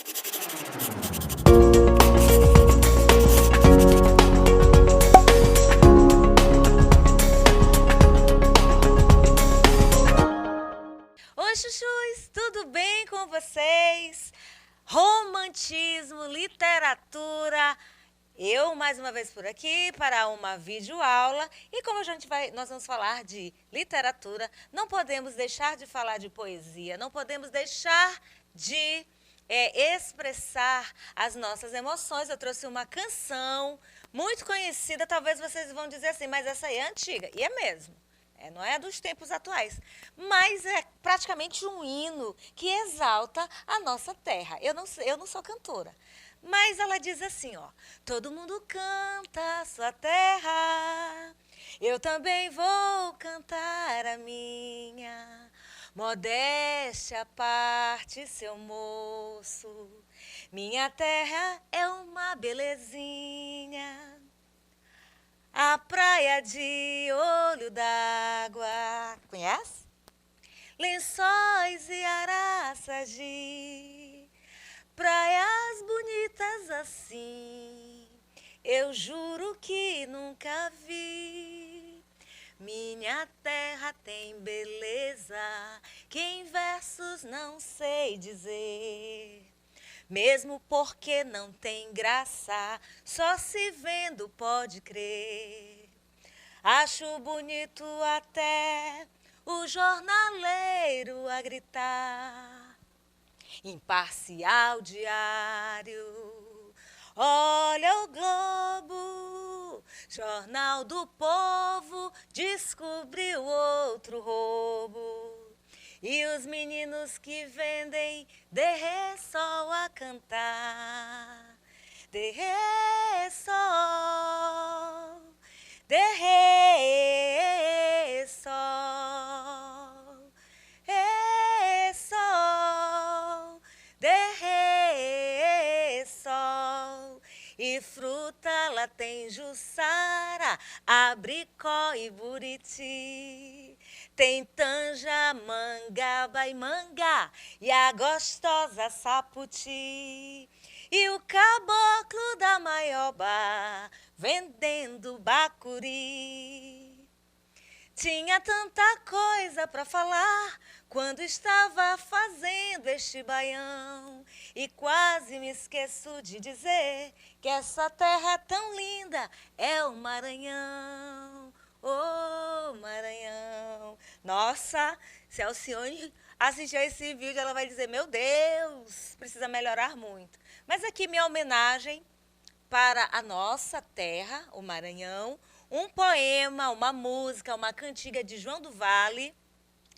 Oi, chuchus, tudo bem com vocês? Romantismo, literatura. Eu, mais uma vez por aqui, para uma videoaula. E como nós vamos falar de literatura, não podemos deixar de falar de poesia, não podemos deixar de expressar as nossas emoções. Eu trouxe uma canção muito conhecida, talvez vocês vão dizer assim, mas essa aí é antiga. E é mesmo. Não é dos tempos atuais, mas é praticamente um hino que exalta a nossa terra. Eu não sou cantora, mas ela diz assim, ó: todo mundo canta a sua terra, eu também vou cantar a minha. Modéstia à parte, seu moço, minha terra é uma belezinha. A praia de Olho d'Água, conhece? Lençóis e Araçagi, praias bonitas assim, eu juro que nunca vi. Minha terra tem beleza que em versos não sei dizer. Mesmo porque não tem graça, só se vendo pode crer. Acho bonito até o jornaleiro a gritar, imparcial diário, olha o Globo, jornal do povo, descobriu outro roubo. E os meninos que vendem derre-sol a cantar, derre-sol, derre-sol, e-sol, derre-sol. E fruta lá tem juçara, abricó e buriti. Tem tanja, mangaba e mangá, e a gostosa saputi. E o caboclo da maioba, vendendo bacuri. Tinha tanta coisa para falar quando estava fazendo este baião. E quase me esqueço de dizer que essa terra tão linda é o Maranhão. Ô, Maranhão. Nossa, se a Alcione assistir esse vídeo, ela vai dizer, meu Deus, precisa melhorar muito. Mas aqui minha homenagem para a nossa terra, o Maranhão, um poema, uma música, uma cantiga de João do Vale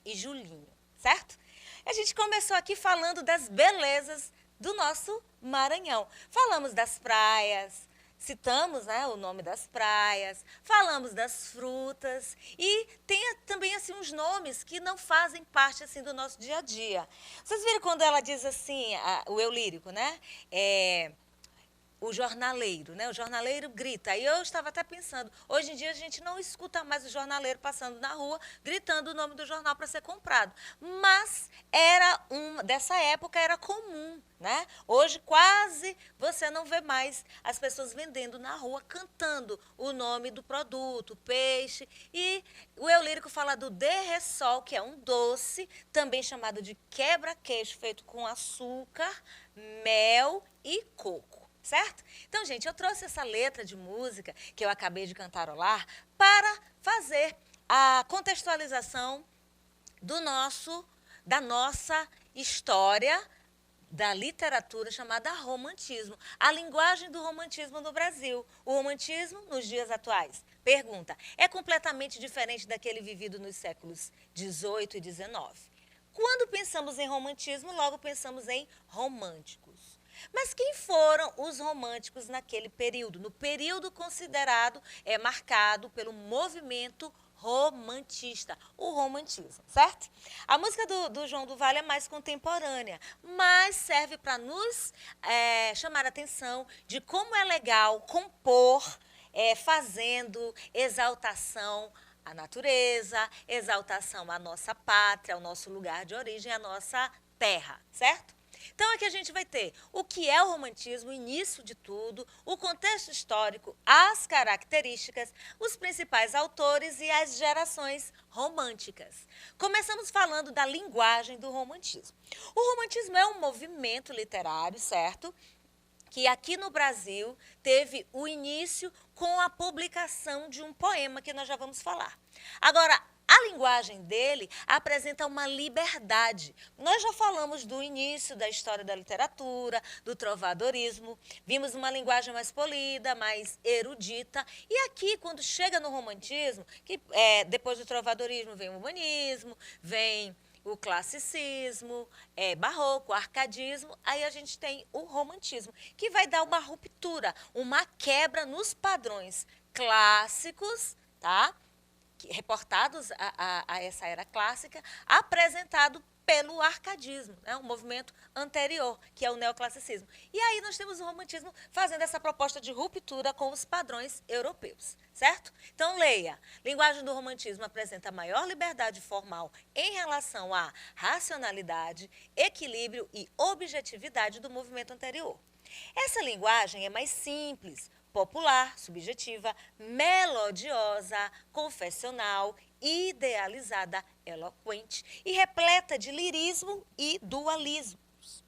e Julinho, certo? A gente começou aqui falando das belezas do nosso Maranhão. Falamos das praias, citamos, né, o nome das praias, falamos das frutas e tem também assim uns nomes que não fazem parte assim do nosso dia a dia. Vocês viram quando ela diz assim, o eu lírico, né? O jornaleiro, né? O jornaleiro grita. Aí eu estava até pensando, hoje em dia a gente não escuta mais o jornaleiro passando na rua, gritando o nome do jornal para ser comprado. Mas dessa época era comum, né? Hoje quase você não vê mais as pessoas vendendo na rua, cantando o nome do produto, peixe. E o eu lírico fala do derre-sol, que é um doce, também chamado de quebra-queixo, feito com açúcar, mel e coco. Certo? Então, gente, eu trouxe essa letra de música que eu acabei de cantarolar para fazer a contextualização da nossa história da literatura chamada romantismo, a linguagem do romantismo no Brasil, o romantismo nos dias atuais. Pergunta, é completamente diferente daquele vivido nos séculos XVIII e XIX? Quando pensamos em romantismo, logo pensamos em românticos. Mas quem foram os românticos naquele período? No período considerado, marcado pelo movimento romantista, o romantismo, certo? A música do João do Vale é mais contemporânea, mas serve para nos chamar a atenção de como é legal compor, fazendo exaltação à natureza, exaltação à nossa pátria, ao nosso lugar de origem, à nossa terra, certo? Então, aqui a gente vai ter o que é o romantismo, o início de tudo, o contexto histórico, as características, os principais autores e as gerações românticas. Começamos falando da linguagem do romantismo. O romantismo é um movimento literário, certo? Que aqui no Brasil teve o início com a publicação de um poema que nós já vamos falar. Agora, a linguagem dele apresenta uma liberdade. Nós já falamos do início da história da literatura, do trovadorismo, vimos uma linguagem mais polida, mais erudita. E aqui, quando chega no romantismo, que depois do trovadorismo vem o humanismo, vem o classicismo, barroco, arcadismo, aí a gente tem o romantismo, que vai dar uma ruptura, uma quebra nos padrões clássicos, tá? Reportados a essa era clássica, apresentado pelo arcadismo, né? Um movimento anterior, que é o neoclassicismo. E aí nós temos o romantismo fazendo essa proposta de ruptura com os padrões europeus, certo? Então, leia. Linguagem do romantismo apresenta maior liberdade formal em relação à racionalidade, equilíbrio e objetividade do movimento anterior. Essa linguagem é mais simples, popular, subjetiva, melodiosa, confessional, idealizada, eloquente e repleta de lirismo e dualismos.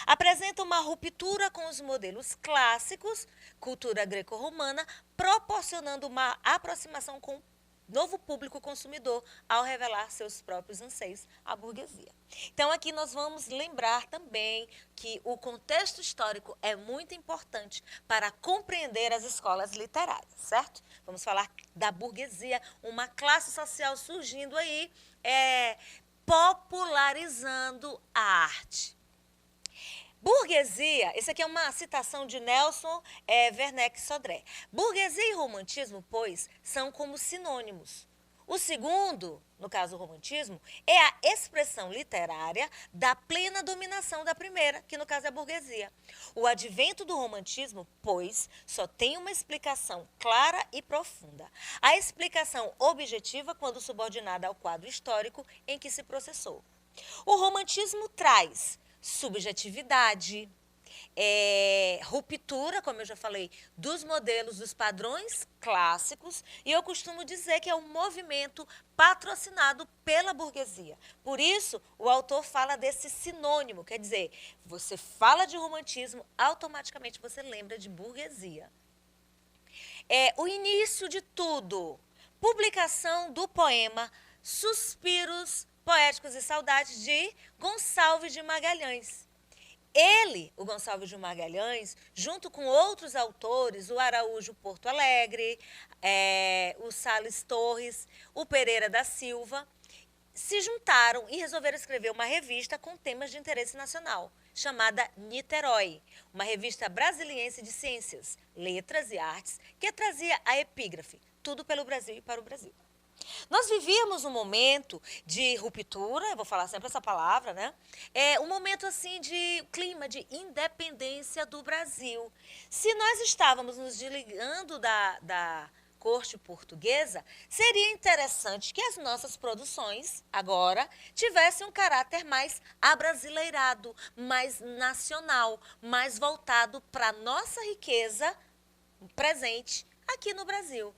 Apresenta uma ruptura com os modelos clássicos, cultura greco-romana, proporcionando uma aproximação com o novo público consumidor ao revelar seus próprios anseios à burguesia. Então, aqui nós vamos lembrar também que o contexto histórico é muito importante para compreender as escolas literárias, certo? Vamos falar da burguesia, uma classe social surgindo aí, popularizando a arte. Burguesia, esse aqui é uma citação de Nelson Werneck Sodré. Burguesia e romantismo, pois, são como sinônimos. O segundo, no caso o romantismo, é a expressão literária da plena dominação da primeira, que no caso é a burguesia. O advento do romantismo, pois, só tem uma explicação clara e profunda. A explicação objetiva quando subordinada ao quadro histórico em que se processou. O romantismo traz subjetividade, ruptura, como eu já falei, dos modelos, dos padrões clássicos, e eu costumo dizer que é um movimento patrocinado pela burguesia. Por isso, o autor fala desse sinônimo, quer dizer, você fala de romantismo, automaticamente você lembra de burguesia. O início de tudo, publicação do poema Suspiros Poéticos e Saudades, de Gonçalves de Magalhães. Ele, o Gonçalves de Magalhães, junto com outros autores, o Araújo Porto Alegre, o Salles Torres, o Pereira da Silva, se juntaram e resolveram escrever uma revista com temas de interesse nacional, chamada Niterói, uma revista brasiliense de ciências, letras e artes, que trazia a epígrafe, tudo pelo Brasil e para o Brasil. Nós vivíamos um momento de ruptura, eu vou falar sempre essa palavra, né? Um momento assim de clima de independência do Brasil. Se nós estávamos nos desligando da corte portuguesa, seria interessante que as nossas produções agora tivessem um caráter mais abrasileirado, mais nacional, mais voltado para a nossa riqueza presente aqui no Brasil.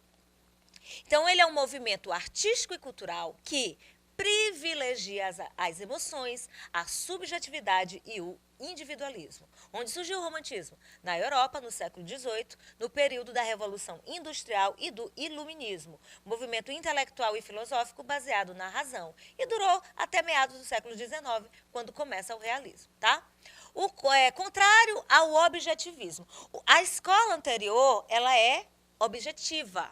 Então, ele é um movimento artístico e cultural que privilegia as emoções, a subjetividade e o individualismo. Onde surgiu o romantismo? Na Europa, no século XVIII, no período da Revolução Industrial e do Iluminismo, movimento intelectual e filosófico baseado na razão, e durou até meados do século XIX, quando começa o realismo, tá? Contrário ao objetivismo. A escola anterior, ela é objetiva.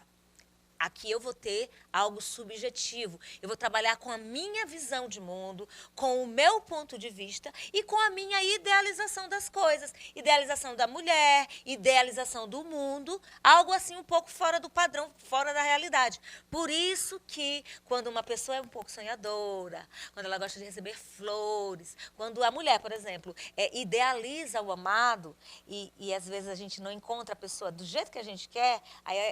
Aqui eu vou ter algo subjetivo. Eu vou trabalhar com a minha visão de mundo, com o meu ponto de vista e com a minha idealização das coisas. Idealização da mulher, idealização do mundo, algo assim um pouco fora do padrão, fora da realidade. Por isso que quando uma pessoa é um pouco sonhadora, quando ela gosta de receber flores, quando a mulher, por exemplo, idealiza o amado e às vezes a gente não encontra a pessoa do jeito que a gente quer,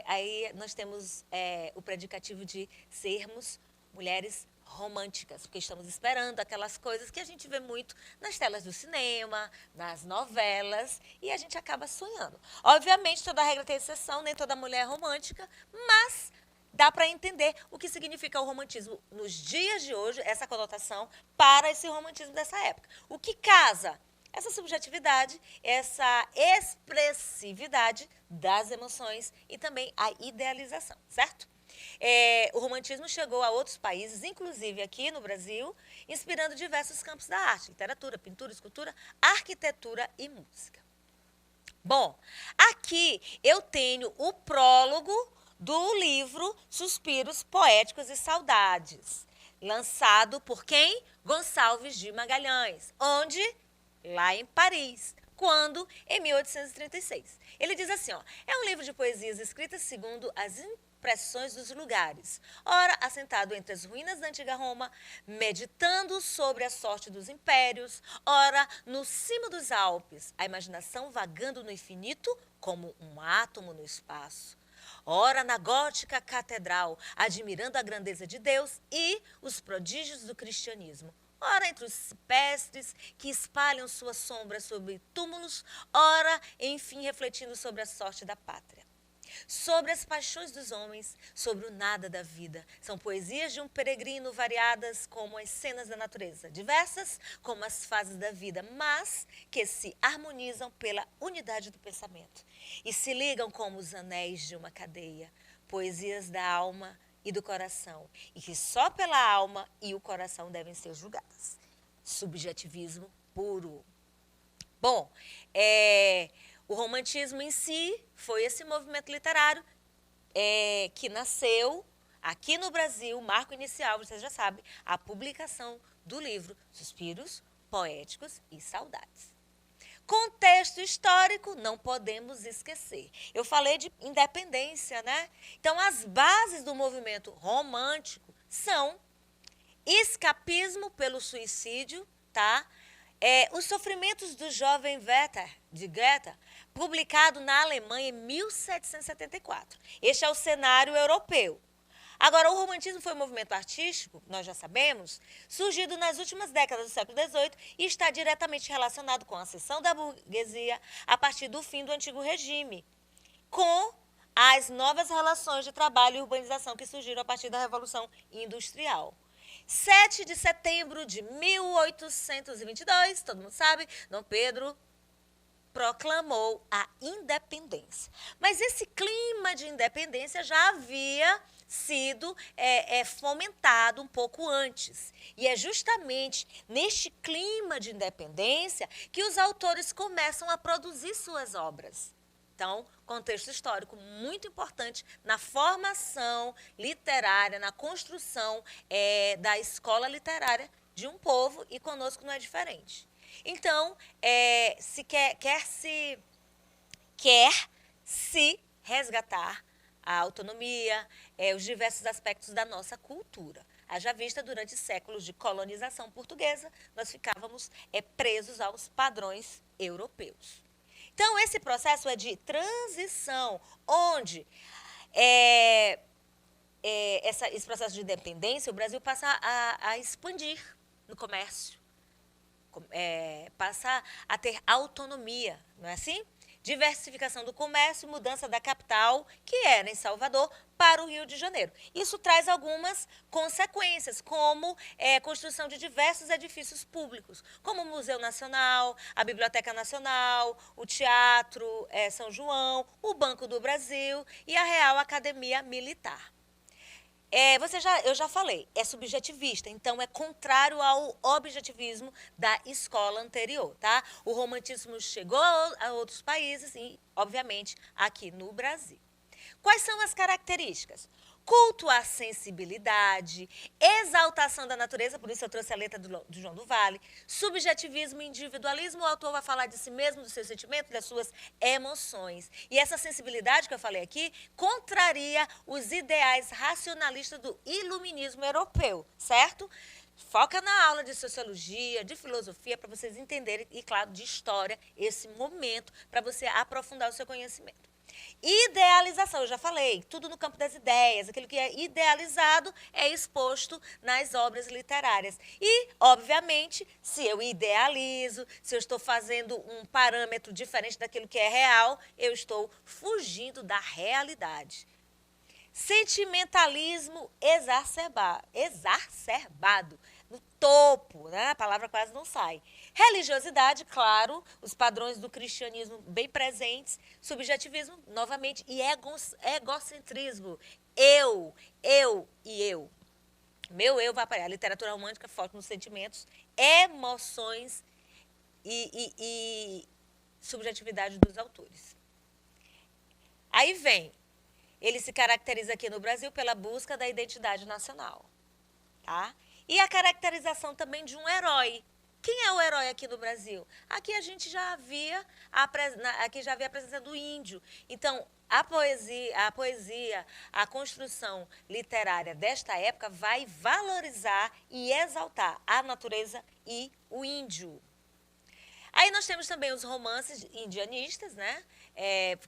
aí nós temos o predicativo de sermos mulheres românticas, porque estamos esperando aquelas coisas que a gente vê muito nas telas do cinema, nas novelas, e a gente acaba sonhando. Obviamente, toda regra tem exceção, nem toda mulher é romântica, mas dá para entender o que significa o romantismo nos dias de hoje, essa conotação, para esse romantismo dessa época. O que casa? Essa subjetividade, essa expressividade das emoções e também a idealização, certo? O romantismo chegou a outros países, inclusive aqui no Brasil, inspirando diversos campos da arte, literatura, pintura, escultura, arquitetura e música. Bom, aqui eu tenho o prólogo do livro Suspiros Poéticos e Saudades, lançado por quem? Gonçalves de Magalhães, onde? Lá em Paris. Quando? Em 1836. Ele diz assim, ó, é um livro de poesias escritas segundo as impressões dos lugares, ora assentado entre as ruínas da antiga Roma, meditando sobre a sorte dos impérios, ora no cimo dos Alpes, a imaginação vagando no infinito como um átomo no espaço. Ora na gótica catedral, admirando a grandeza de Deus e os prodígios do cristianismo. Ora entre os cipestres que espalham sua sombra sobre túmulos, ora, enfim, refletindo sobre a sorte da pátria. Sobre as paixões dos homens, sobre o nada da vida. São poesias de um peregrino variadas como as cenas da natureza, diversas como as fases da vida, mas que se harmonizam pela unidade do pensamento e se ligam como os anéis de uma cadeia. Poesias da alma e do coração, e que só pela alma e o coração devem ser julgadas. Subjetivismo puro. Bom, o romantismo em si foi esse movimento literário que nasceu aqui no Brasil, marco inicial, vocês já sabem, a publicação do livro Suspiros Poéticos e Saudades. Contexto histórico, não podemos esquecer. Eu falei de independência, né? Então, as bases do movimento romântico são escapismo pelo suicídio, tá? Os sofrimentos do jovem Werther, de Goethe, publicado na Alemanha em 1774. Este é o cenário europeu. Agora, o romantismo foi um movimento artístico, nós já sabemos, surgido nas últimas décadas do século XVIII e está diretamente relacionado com a ascensão da burguesia a partir do fim do antigo regime, com as novas relações de trabalho e urbanização que surgiram a partir da Revolução Industrial. 7 de setembro de 1822, todo mundo sabe, Dom Pedro proclamou a independência. Mas esse clima de independência já havia sido fomentado um pouco antes. E é justamente neste clima de independência que os autores começam a produzir suas obras. Então, contexto histórico muito importante na formação literária, na construção da escola literária de um povo, e conosco não é diferente. Então, quer se resgatar a autonomia, os diversos aspectos da nossa cultura. Haja vista, durante séculos de colonização portuguesa, nós ficávamos presos aos padrões europeus. Então, esse processo é de transição, onde esse processo de independência, o Brasil passa a expandir no comércio, passa a ter autonomia, não é assim? Diversificação do comércio, mudança da capital, que era em Salvador, para o Rio de Janeiro. Isso traz algumas consequências, como construção de diversos edifícios públicos, como o Museu Nacional, a Biblioteca Nacional, o Teatro São João, o Banco do Brasil e a Real Academia Militar. Eu já falei, é subjetivista, então é contrário ao objetivismo da escola anterior, tá? O romantismo chegou a outros países e, obviamente, aqui no Brasil. Quais são as características? Culto à sensibilidade, exaltação da natureza, por isso eu trouxe a letra do João do Vale, subjetivismo e individualismo, o autor vai falar de si mesmo, dos seus sentimentos, das suas emoções. E essa sensibilidade que eu falei aqui contraria os ideais racionalistas do iluminismo europeu, certo? Foca na aula de sociologia, de filosofia, para vocês entenderem, e claro, de história, esse momento, para você aprofundar o seu conhecimento. Idealização, eu já falei, tudo no campo das ideias, aquilo que é idealizado é exposto nas obras literárias. E, obviamente, se eu idealizo, se eu estou fazendo um parâmetro diferente daquilo que é real, eu estou fugindo da realidade. Sentimentalismo exacerbado, no topo, né? A palavra quase não sai. Religiosidade, claro, os padrões do cristianismo bem presentes, subjetivismo, novamente, e egocentrismo. Eu e eu. Meu eu vai aparecer. A literatura romântica foca nos sentimentos, emoções e subjetividade dos autores. Aí vem, ele se caracteriza aqui no Brasil pela busca da identidade nacional, tá? E a caracterização também de um herói. Quem é o herói aqui no Brasil? Aqui a gente já havia a presença do índio. Então, a poesia, a construção literária desta época vai valorizar e exaltar a natureza e o índio. Aí nós temos também os romances indianistas, né?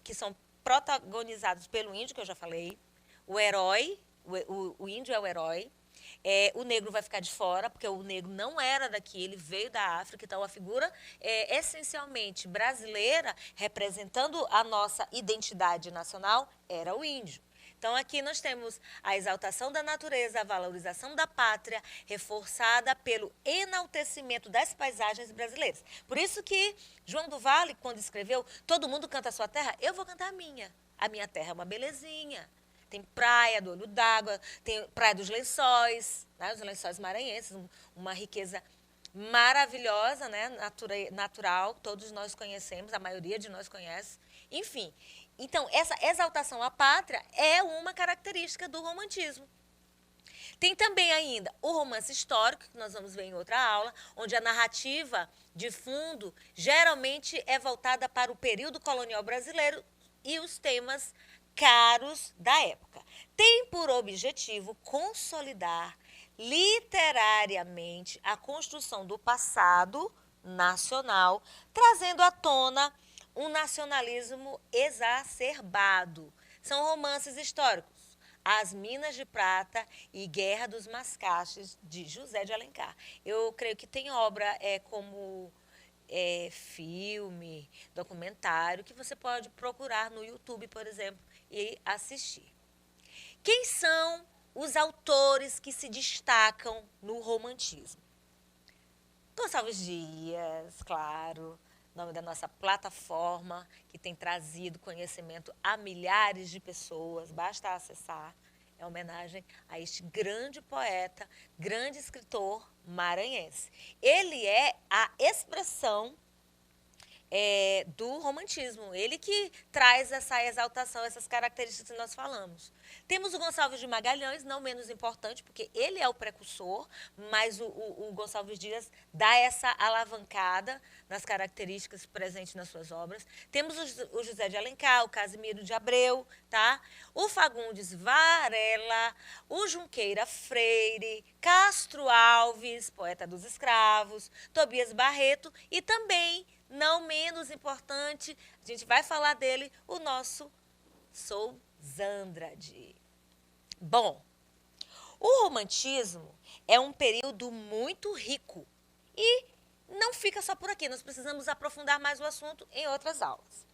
Que são protagonizados pelo índio, que eu já falei. O herói, o índio é o herói. O negro vai ficar de fora, porque o negro não era daqui, ele veio da África. Então, a figura essencialmente brasileira, representando a nossa identidade nacional, era o índio. Então, aqui nós temos a exaltação da natureza, a valorização da pátria, reforçada pelo enaltecimento das paisagens brasileiras. Por isso que João do Vale, quando escreveu Todo Mundo Canta a Sua Terra, eu vou cantar a minha. A minha terra é uma belezinha. Tem praia do Olho d'Água, tem praia dos Lençóis, né, os Lençóis Maranhenses, uma riqueza maravilhosa, né, natural, todos nós conhecemos, a maioria de nós conhece. Enfim, então, essa exaltação à pátria é uma característica do romantismo. Tem também ainda o romance histórico, que nós vamos ver em outra aula, onde a narrativa de fundo geralmente é voltada para o período colonial brasileiro e os temas caros da época. Tem por objetivo consolidar literariamente a construção do passado nacional, trazendo à tona um nacionalismo exacerbado. São romances históricos. As Minas de Prata e Guerra dos Mascates, de José de Alencar. Eu creio que tem obra como filme, documentário, que você pode procurar no YouTube, por exemplo, e assistir. Quem são os autores que se destacam no romantismo? Gonçalves Dias, claro, nome da nossa plataforma, que tem trazido conhecimento a milhares de pessoas, basta acessar. É homenagem a este grande poeta, grande escritor maranhense. Ele é a expressão do romantismo. Ele que traz essa exaltação, essas características que nós falamos. Temos o Gonçalves de Magalhães, não menos importante, porque ele é o precursor, mas o Gonçalves Dias dá essa alavancada nas características presentes nas suas obras. Temos o José de Alencar, o Casimiro de Abreu, tá? O Fagundes Varela, o Junqueira Freire, Castro Alves, poeta dos escravos, Tobias Barreto e também, não menos importante, a gente vai falar dele, o nosso Souzandrade. Bom, o romantismo é um período muito rico e não fica só por aqui, nós precisamos aprofundar mais o assunto em outras aulas.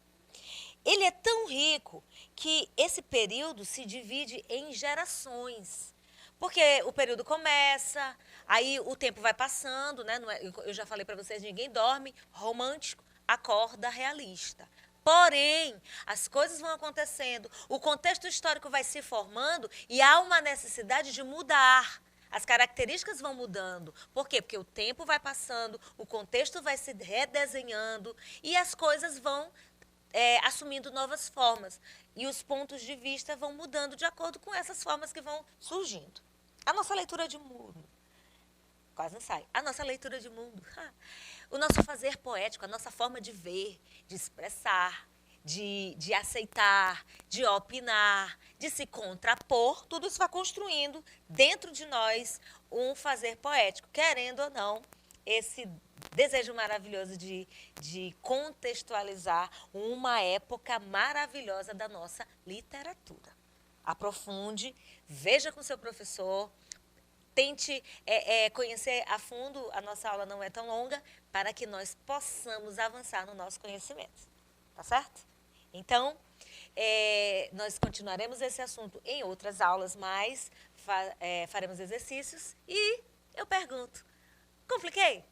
Ele é tão rico que esse período se divide em gerações. Porque o período começa, aí o tempo vai passando, né? Eu já falei para vocês, ninguém dorme, romântico, acorda realista. Porém, as coisas vão acontecendo, o contexto histórico vai se formando e há uma necessidade de mudar. As características vão mudando. Por quê? Porque o tempo vai passando, o contexto vai se redesenhando e as coisas vão assumindo novas formas. E os pontos de vista vão mudando de acordo com essas formas que vão surgindo. A nossa leitura de mundo. Quase não sai. A nossa leitura de mundo. O nosso fazer poético, a nossa forma de ver, de expressar, de aceitar, de opinar, de se contrapor, tudo isso vai construindo dentro de nós um fazer poético. Querendo ou não, esse desejo maravilhoso de contextualizar uma época maravilhosa da nossa literatura. Aprofunde, veja com seu professor, tente conhecer a fundo, a nossa aula não é tão longa, para que nós possamos avançar no nosso conhecimento. Tá certo? Então, nós continuaremos esse assunto em outras aulas, mas faremos exercícios e eu pergunto, compliquei?